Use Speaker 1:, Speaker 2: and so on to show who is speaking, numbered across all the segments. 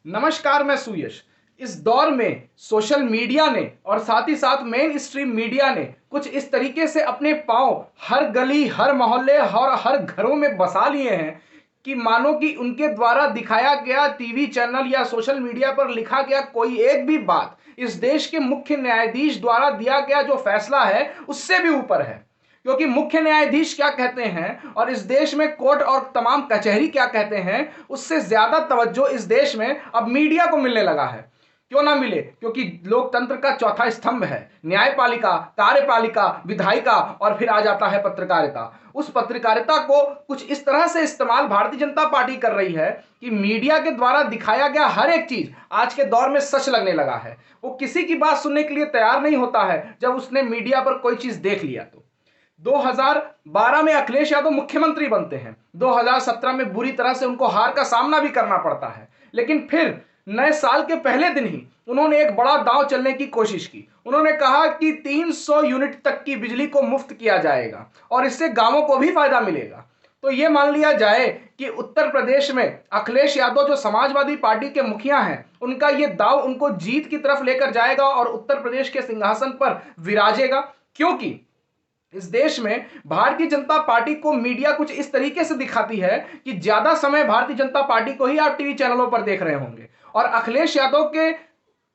Speaker 1: नमस्कार, मैं सुयश। इस दौर में सोशल मीडिया ने और साथ ही साथ मेन स्ट्रीम मीडिया ने कुछ इस तरीके से अपने पांव हर गली, हर मोहल्ले और हर घरों में बसा लिए हैं कि मानो कि उनके द्वारा दिखाया गया टीवी चैनल या सोशल मीडिया पर लिखा गया कोई एक भी बात इस देश के मुख्य न्यायाधीश द्वारा दिया गया जो फैसला है उससे भी ऊपर है। क्योंकि मुख्य न्यायाधीश क्या कहते हैं और इस देश में कोर्ट और तमाम कचहरी क्या कहते हैं, उससे ज्यादा तवज्जो इस देश में अब मीडिया को मिलने लगा है। क्यों ना मिले? क्योंकि लोकतंत्र का चौथा स्तंभ है न्यायपालिका, कार्यपालिका, विधायिका और फिर आ जाता है पत्रकारिता। उस पत्रकारिता को कुछ इस तरह से इस्तेमाल भारतीय जनता पार्टी कर रही है कि मीडिया के द्वारा दिखाया गया हर एक चीज आज के दौर में सच लगने लगा है। वो किसी की बात सुनने के लिए तैयार नहीं होता है जब उसने मीडिया पर कोई चीज देख लिया तो। 2012 में अखिलेश यादव मुख्यमंत्री बनते हैं। 2017 में बुरी तरह से उनको हार का सामना भी करना पड़ता है, लेकिन फिर नए साल के पहले दिन ही उन्होंने एक बड़ा दांव चलने की कोशिश की। उन्होंने कहा कि 300 यूनिट तक की बिजली को मुफ्त किया जाएगा और इससे गांवों को भी फायदा मिलेगा। तो यह मान लिया जाए कि उत्तर प्रदेश में अखिलेश यादव जो समाजवादी पार्टी के मुखिया हैं, उनका यह दांव उनको जीत की तरफ लेकर जाएगा और उत्तर प्रदेश के सिंहासन पर विराजेगा। क्योंकि इस देश में भारतीय जनता पार्टी को मीडिया कुछ इस तरीके से दिखाती है कि ज्यादा समय भारतीय जनता पार्टी को ही आप टीवी चैनलों पर देख रहे होंगे और अखिलेश यादव के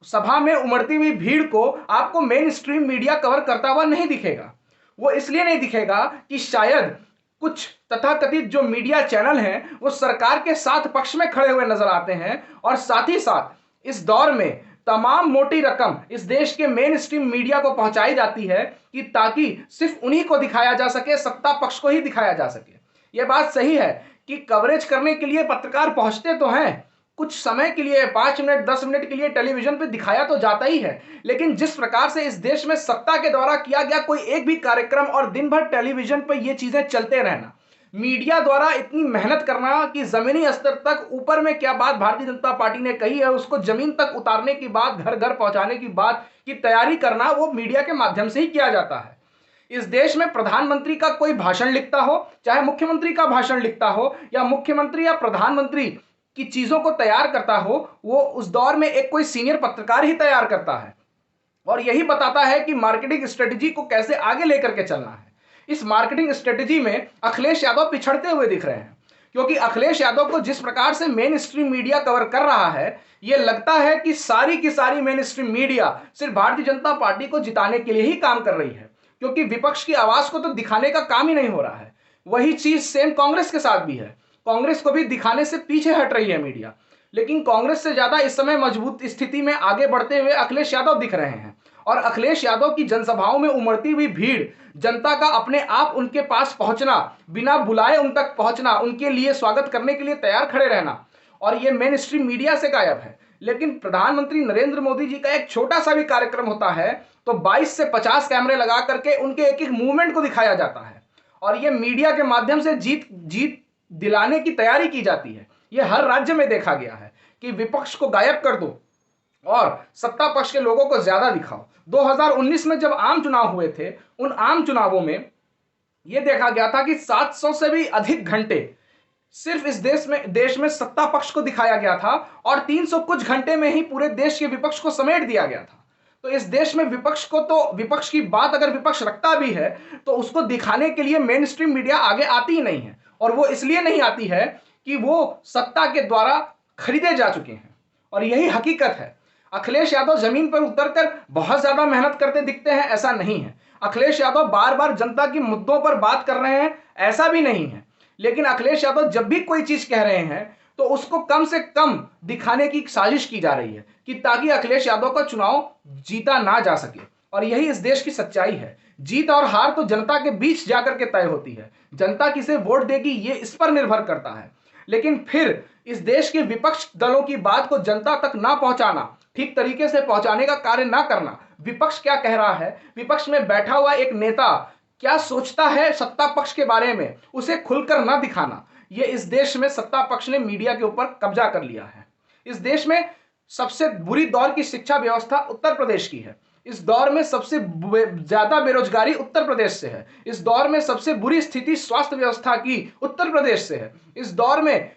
Speaker 1: सभा में उमड़ती हुई भीड़ को आपको मेन स्ट्रीम मीडिया कवर करता हुआ नहीं दिखेगा। वो इसलिए नहीं दिखेगा कि शायद कुछ तथाकथित जो मीडिया चैनल हैं वो सरकार के साथ पक्ष में खड़े हुए नजर आते हैं और साथ ही साथ इस दौर में तमाम मोटी रकम इस देश के मेन स्ट्रीम मीडिया को पहुंचाई जाती है कि ताकि सिर्फ उन्हीं को दिखाया जा सके, सत्ता पक्ष को ही दिखाया जा सके। यह बात सही है कि कवरेज करने के लिए पत्रकार पहुंचते तो हैं, कुछ समय के लिए 5 मिनट 10 मिनट के लिए टेलीविजन पे दिखाया तो जाता ही है, लेकिन जिस प्रकार से इस देश में सत्ता के द्वारा किया गया कोई एक भी कार्यक्रम और दिन भर टेलीविजन पर यह चीजें चलते रहना, मीडिया द्वारा इतनी मेहनत करना कि जमीनी स्तर तक ऊपर में क्या बात भारतीय जनता पार्टी ने कही है उसको जमीन तक उतारने की बात, घर घर पहुंचाने की बात की तैयारी करना, वो मीडिया के माध्यम से ही किया जाता है। इस देश में प्रधानमंत्री का कोई भाषण लिखता हो, चाहे मुख्यमंत्री का भाषण लिखता हो या मुख्यमंत्री या प्रधानमंत्री की चीजों को तैयार करता हो, वो उस दौर में एक कोई सीनियर पत्रकार ही तैयार करता है और यही बताता है कि मार्केटिंग स्ट्रेटेजी को कैसे आगे लेकर के चलना है। इस मार्केटिंग स्ट्रेटेजी में अखिलेश यादव पिछड़ते हुए दिख रहे हैं, क्योंकि अखिलेश यादव को जिस प्रकार से मेन स्ट्रीम मीडिया कवर कर रहा है, यह लगता है कि सारी की सारी मेन स्ट्रीम मीडिया सिर्फ भारतीय जनता पार्टी को जिताने के लिए ही काम कर रही है, क्योंकि विपक्ष की आवाज को तो दिखाने का काम ही नहीं हो रहा है। वही चीज सेम कांग्रेस के साथ भी है। कांग्रेस को भी दिखाने से पीछे हट रही है मीडिया, लेकिन कांग्रेस से ज्यादा इस समय मजबूत स्थिति में आगे बढ़ते हुए अखिलेश यादव दिख रहे हैं और अखिलेश यादव की जनसभाओं में उमड़ती हुई भीड़, जनता का अपने आप उनके पास पहुंचना, बिना बुलाए उन तक पहुंचना, उनके लिए स्वागत करने के लिए तैयार खड़े रहना, और यह मेन स्ट्रीम मीडिया से गायब है। लेकिन प्रधानमंत्री नरेंद्र मोदी जी का एक छोटा सा भी कार्यक्रम होता है तो 22 से 50 कैमरे लगा करके उनके एक एक मूवमेंट को दिखाया जाता है और यह मीडिया के माध्यम से जीत दिलाने की तैयारी की जाती है। यह हर राज्य में देखा गया है कि विपक्ष को गायब कर दो और सत्ता पक्ष के लोगों को ज्यादा दिखाओ। 2019 में जब आम चुनाव हुए थे, उन आम चुनावों में यह देखा गया था कि 700 से भी अधिक घंटे सिर्फ इस देश में सत्ता पक्ष को दिखाया गया था और 300 कुछ घंटे में ही पूरे देश के विपक्ष को समेट दिया गया था। तो इस देश में विपक्ष को, तो विपक्ष की बात अगर विपक्ष रखता भी है तो उसको दिखाने के लिए मेन स्ट्रीम मीडिया आगे आती ही नहीं है, और वो इसलिए नहीं आती है कि वो सत्ता के द्वारा खरीदे जा चुके हैं। और यही हकीकत है। अखिलेश यादव जमीन पर उतरकर बहुत ज्यादा मेहनत करते दिखते हैं, ऐसा नहीं है। अखिलेश यादव बार बार जनता के मुद्दों पर बात कर रहे हैं, ऐसा भी नहीं है। लेकिन अखिलेश यादव जब भी कोई चीज कह रहे हैं तो उसको कम से कम दिखाने की साजिश की जा रही है कि ताकि अखिलेश यादव का चुनाव जीता ना जा सके। और यही इस देश की सच्चाई है। जीत और हार तो जनता के बीच जाकर के तय होती है। जनता किसे वोट देगी ये इस पर निर्भर करता है। लेकिन फिर इस देश के विपक्ष दलों की बात को जनता तक ना पहुंचाना, ठीक तरीके से पहुंचाने का कार्य ना करना, विपक्ष क्या कह रहा है, विपक्ष में बैठा हुआ एक नेता क्या सोचता है सत्ता पक्ष के बारे में, उसे खुलकर ना दिखाना, यह इस देश में सत्ता पक्ष ने मीडिया के ऊपर कब्जा कर लिया है। इस देश में सबसे बुरी दौर की शिक्षा व्यवस्था उत्तर प्रदेश की है। इस दौर में सबसे ज्यादा बेरोजगारी उत्तर प्रदेश से है। इस दौर में सबसे बुरी स्थिति स्वास्थ्य व्यवस्था की उत्तर प्रदेश से है। इस दौर में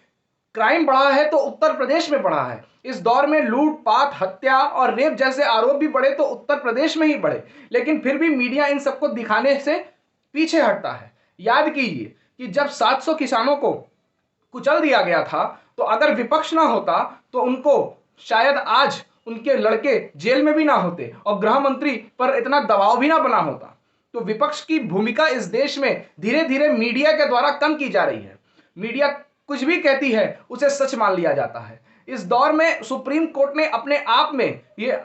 Speaker 1: क्राइम बढ़ा है तो उत्तर प्रदेश में बढ़ा है। इस दौर में लूटपाट, हत्या और रेप जैसे आरोप भी बढ़े तो उत्तर प्रदेश में ही बढ़े, लेकिन फिर भी मीडिया इन सबको दिखाने से पीछे हटता है। याद कीजिए कि जब 700 किसानों को कुचल दिया गया था, तो अगर विपक्ष ना होता तो उनको शायद आज उनके लड़के जेल में भी ना होते और गृह मंत्री पर इतना दबाव भी ना बना होता। तो विपक्ष की भूमिका इस देश में धीरे धीरे मीडिया के द्वारा कम की जा रही है। मीडिया कुछ भी कहती है उसे सच मान लिया जाता है। इस दौर में सुप्रीम कोर्ट ने अपने आप में यह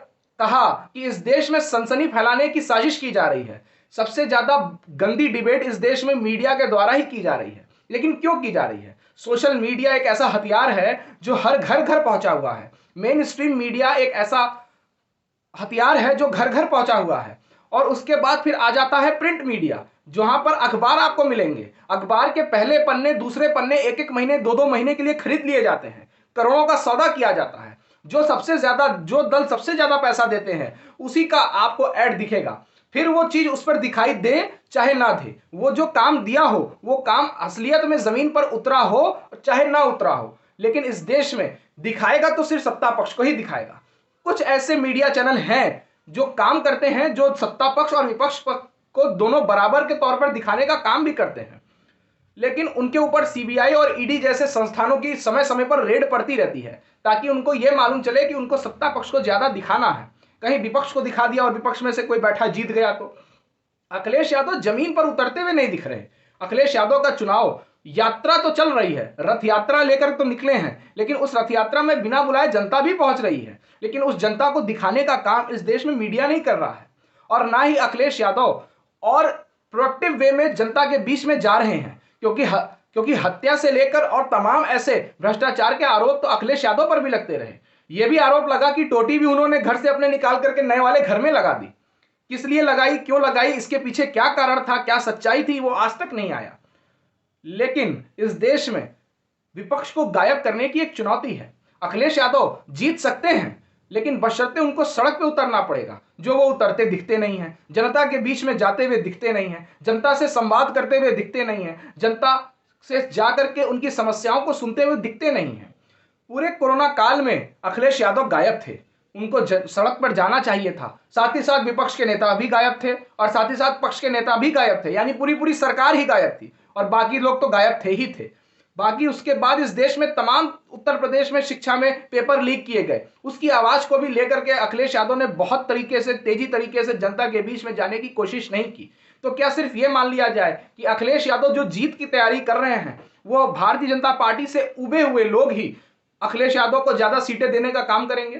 Speaker 1: कहा कि इस देश में सनसनी फैलाने की साजिश की जा रही है। सबसे ज्यादा गंदी डिबेट इस देश में मीडिया के द्वारा ही की जा रही है। लेकिन क्यों की जा रही है? सोशल मीडिया एक ऐसा हथियार है जो हर घर घर पहुंचा हुआ है। मेन स्ट्रीम मीडिया एक ऐसा हथियार है जो घर घर पहुंचा हुआ है। और उसके बाद फिर आ जाता है प्रिंट मीडिया, जहां पर अखबार आपको मिलेंगे। अखबार के पहले पन्ने, दूसरे पन्ने एक एक महीने, दो दो महीने के लिए खरीद लिए जाते हैं। करोड़ों का सौदा किया जाता है। जो दल सबसे ज्यादा पैसा देते हैं उसी का आपको ऐड दिखेगा। फिर वो चीज उस पर दिखाई दे चाहे ना दे, वो जो काम दिया हो वो काम असलियत में जमीन पर उतरा हो चाहे ना उतरा हो, लेकिन इस देश में दिखाएगा तो सिर्फ सत्ता पक्ष को ही दिखाएगा। कुछ ऐसे मीडिया चैनल हैं जो काम करते हैं, जो सत्ता पक्ष और विपक्ष पक्ष को दोनों बराबर के तौर पर दिखाने का काम भी करते हैं, लेकिन उनके ऊपर सीबीआई और ईडी जैसे संस्थानों की समय समय पर रेड पड़ती रहती है, ताकि उनको यह मालूम चले कि उनको सत्ता पक्ष को ज्यादा दिखाना है। कहीं विपक्ष को दिखा दिया और विपक्ष में से कोई बैठा जीत गया तो। अखिलेश यादव जमीन पर उतरते हुए नहीं दिख रहे। अखिलेश यादव का चुनाव यात्रा तो चल रही है, रथ यात्रा लेकर तो निकले हैं, लेकिन उस रथ यात्रा में बिना बुलाए जनता भी पहुंच रही है, लेकिन उस जनता को दिखाने का काम इस देश में मीडिया नहीं कर रहा है। और ना ही अखिलेश यादव और प्रोडक्टिव वे में जनता के बीच में जा रहे हैं, क्योंकि हत्या से लेकर और तमाम ऐसे भ्रष्टाचार के आरोप तो अखिलेश यादव पर भी लगते रहे। यह भी आरोप लगा कि टोटी भी उन्होंने घर से अपने निकाल करके नए वाले घर में लगा दी। किस लिए लगाई, क्यों लगाई, इसके पीछे क्या कारण था, क्या सच्चाई थी, वो आज तक नहीं आया। लेकिन इस देश में विपक्ष को गायब करने की एक चुनौती है। अखिलेश यादव जीत सकते हैं, लेकिन बशर्ते उनको सड़क पे उतरना पड़ेगा, जो वो उतरते दिखते नहीं हैं। जनता के बीच में जाते हुए दिखते नहीं हैं, जनता से संवाद करते हुए दिखते नहीं हैं, जनता से जाकर के उनकी समस्याओं को सुनते हुए दिखते नहीं हैं। पूरे कोरोना काल में अखिलेश यादव गायब थे। उनको सड़क पर जाना चाहिए था। साथ ही साथ विपक्ष के नेता भी गायब थे और साथ ही साथ पक्ष के नेता भी गायब थे, यानी पूरी सरकार ही गायब थी और बाकी लोग तो गायब थे ही थे। बाकी उसके बाद इस देश में तमाम उत्तर प्रदेश में शिक्षा में पेपर लीक किए गए, उसकी आवाज को भी लेकर के अखिलेश यादव ने बहुत तरीके से, तेजी तरीके से जनता के बीच में जाने की कोशिश नहीं की। तो क्या सिर्फ ये मान लिया जाए कि अखिलेश यादव जो जीत की तैयारी कर रहे हैं वो भारतीय जनता पार्टी से उबे हुए लोग ही अखिलेश यादव को ज्यादा सीटें देने का काम करेंगे?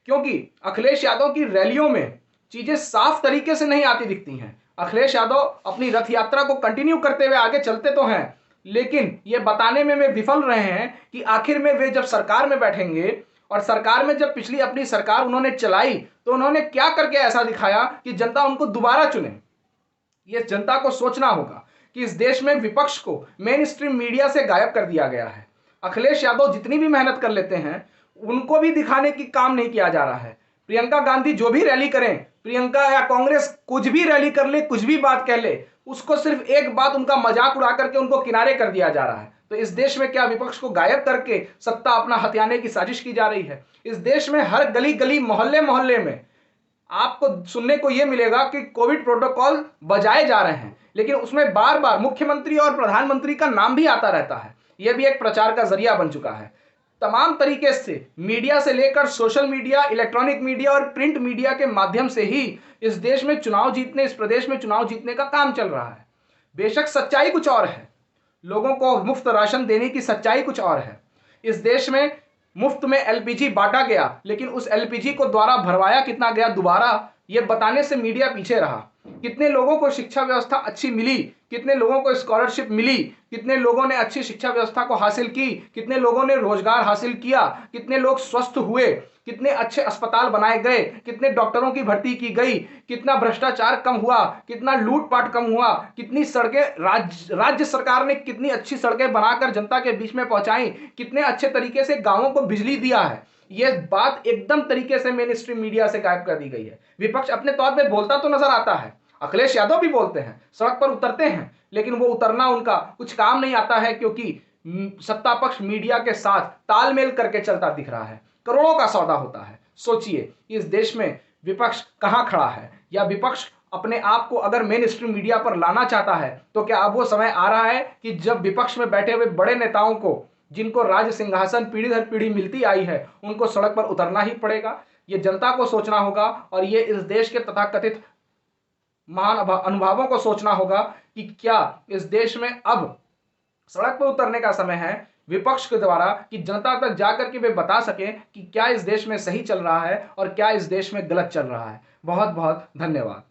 Speaker 1: क्योंकि अखिलेश यादव की रैलियों में चीजें साफ तरीके से नहीं आती दिखती हैं। अखिलेश यादव अपनी रथ यात्रा को कंटिन्यू करते हुए आगे चलते तो हैं, लेकिन ये बताने में वे विफल रहे हैं कि आखिर में वे जब सरकार में बैठेंगे और सरकार में जब पिछली अपनी सरकार उन्होंने चलाई तो उन्होंने क्या करके ऐसा दिखाया कि जनता उनको दोबारा चुने। ये जनता को सोचना होगा कि इस देश में विपक्ष को मेन स्ट्रीम मीडिया से गायब कर दिया गया है। अखिलेश यादव जितनी भी मेहनत कर लेते हैं उनको भी दिखाने की काम नहीं किया जा रहा है। प्रियंका गांधी जो भी रैली करें, प्रियंका या कांग्रेस कुछ भी रैली कर ले, कुछ भी बात कह ले, उसको सिर्फ एक बात, उनका मजाक उड़ा करके उनको किनारे कर दिया जा रहा है। तो इस देश में क्या विपक्ष को गायब करके सत्ता अपना हथियाने की साजिश की जा रही है? इस देश में हर गली गली, मोहल्ले मोहल्ले में आपको सुनने को यह मिलेगा कि कोविड प्रोटोकॉल बजाए जा रहे हैं, लेकिन उसमें बार बार मुख्यमंत्री और प्रधानमंत्री का नाम भी आता रहता है। यह भी एक प्रचार का जरिया बन चुका है। तमाम तरीके से मीडिया से लेकर सोशल मीडिया, इलेक्ट्रॉनिक मीडिया और प्रिंट मीडिया के माध्यम से ही इस देश में चुनाव जीतने, इस प्रदेश में चुनाव जीतने का काम चल रहा है। बेशक सच्चाई कुछ और है, लोगों को मुफ्त राशन देने की सच्चाई कुछ और है। इस देश में मुफ्त में एलपीजी बांटा गया, लेकिन उस एलपीजी को द्वारा भरवाया कितना गया दोबारा, यह बताने से मीडिया पीछे रहा। कितने लोगों को शिक्षा व्यवस्था अच्छी मिली, कितने लोगों को स्कॉलरशिप मिली, कितने लोगों ने अच्छी शिक्षा व्यवस्था को हासिल की, कितने लोगों ने रोजगार हासिल किया, कितने लोग स्वस्थ हुए, कितने अच्छे अस्पताल बनाए गए, कितने डॉक्टरों की भर्ती की गई, कितना भ्रष्टाचार कम हुआ, कितना लूटपाट कम हुआ, कितनी सड़कें राज्य सरकार ने कितनी अच्छी सड़कें बनाकर जनता के बीच में पहुंचाई, कितने अच्छे तरीके से गांवों को बिजली दिया है। यह बात एकदम तरीके से मेन स्ट्रीम मीडिया से गायब कर दी गई है। विपक्ष अपने तौर पे बोलता तो नजर आता है, अखिलेश यादव भी बोलते हैं, सड़क पर उतरते हैं, लेकिन वो उतरना उनका कुछ काम नहीं आता है, क्योंकि सत्ता पक्ष मीडिया के साथ तालमेल करके चलता दिख रहा है। करोड़ों का सौदा होता है। सोचिए इस देश में विपक्ष कहां खड़ा है, या विपक्ष अपने आप को अगर मेन स्ट्रीम मीडिया पर लाना चाहता है तो क्या अब वो समय आ रहा है कि जब विपक्ष में बैठे हुए बड़े नेताओं को, जिनको राज सिंहासन पीढ़ी दर पीढ़ी मिलती आई है, उनको सड़क पर उतरना ही पड़ेगा। ये जनता को सोचना होगा और ये इस देश के तथाकथित महान अनुभवों को सोचना होगा कि क्या इस देश में अब सड़क पर उतरने का समय है विपक्ष के द्वारा, कि जनता तक जाकर के वे बता सकें कि क्या इस देश में सही चल रहा है और क्या इस देश में गलत चल रहा है। बहुत बहुत धन्यवाद।